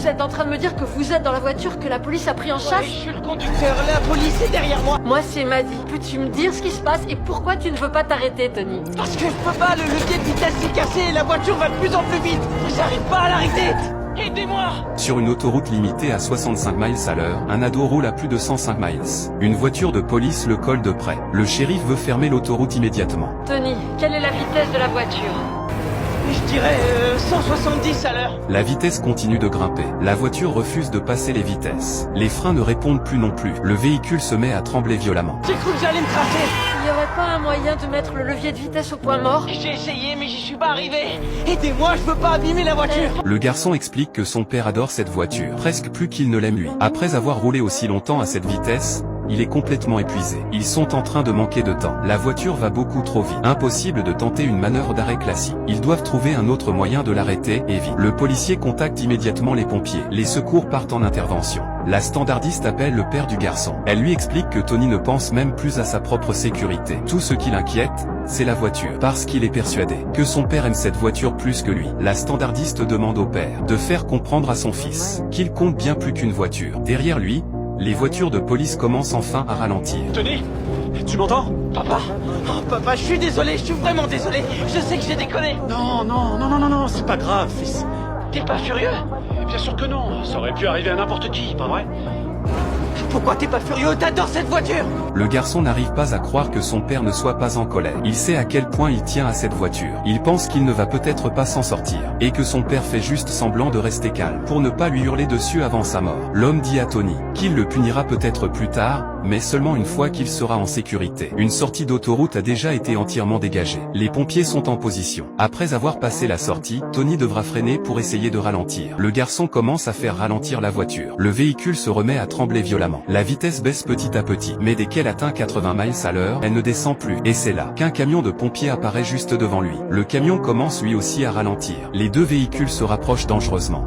Vous êtes en train de me dire que vous êtes dans la voiture que la police a pris en chasse? Je suis le conducteur, la police est derrière moi. Moi, c'est Maddy. Peux-tu me dire ce qui se passe et pourquoi tu ne veux pas t'arrêter, Tony? Parce que je peux pas, le levier de vitesse est cassé, la voiture va de plus en plus vite. J'arrive pas à l'arrêter. Aidez-moi! Sur une autoroute limitée à 65 miles à l'heure, un ado roule à plus de 105 miles. Une voiture de police le colle de près. Le shérif veut fermer l'autoroute immédiatement. Tony, quelle est la vitesse de la voiture? Je dirais 170 à l'heure. La vitesse continue de grimper. La voiture refuse de passer les vitesses. Les freins ne répondent plus non plus. Le véhicule se met à trembler violemment. J'ai cru que j'allais me tracer. Il n'y aurait pas un moyen de mettre le levier de vitesse au point mort? J'ai essayé mais j'y suis pas arrivé. Aidez-moi, je veux pas abîmer la voiture. Le garçon explique que son père adore cette voiture, presque plus qu'il ne l'aime lui. Après avoir roulé aussi longtemps à cette vitesse, il est complètement épuisé. Ils sont en train de manquer de temps. La voiture va beaucoup trop vite. Impossible de tenter une manœuvre d'arrêt classique. Ils doivent trouver un autre moyen de l'arrêter, et vite. Le policier contacte immédiatement les pompiers. Les secours partent en intervention. La standardiste appelle le père du garçon. Elle lui explique que Tony ne pense même plus à sa propre sécurité. Tout ce qui l'inquiète, c'est la voiture. Parce qu'il est persuadé que son père aime cette voiture plus que lui. La standardiste demande au père de faire comprendre à son fils qu'il compte bien plus qu'une voiture. Derrière lui, les voitures de police commencent enfin à ralentir. Tony, tu m'entends? Papa, oh papa, je suis désolé, je suis vraiment désolé. Je sais que j'ai déconné. Non, c'est pas grave, fils. T'es pas furieux? Bien sûr que non, ça aurait pu arriver à n'importe qui, pas vrai? Pourquoi t'es pas furieux? T'adores cette voiture. Le garçon n'arrive pas à croire que son père ne soit pas en colère. Il sait à quel point il tient à cette voiture. Il pense qu'il ne va peut-être pas s'en sortir, et que son père fait juste semblant de rester calme, pour ne pas lui hurler dessus avant sa mort. L'homme dit à Tony qu'il le punira peut-être plus tard, mais seulement une fois qu'il sera en sécurité. Une sortie d'autoroute a déjà été entièrement dégagée. Les pompiers sont en position. Après avoir passé la sortie, Tony devra freiner pour essayer de ralentir. Le garçon commence à faire ralentir la voiture. Le véhicule se remet à trembler violemment. La vitesse baisse petit à petit, mais dès qu'elle atteint 80 miles à l'heure, elle ne descend plus. Et c'est là qu'un camion de pompiers apparaît juste devant lui. Le camion commence lui aussi à ralentir. Les deux véhicules se rapprochent dangereusement.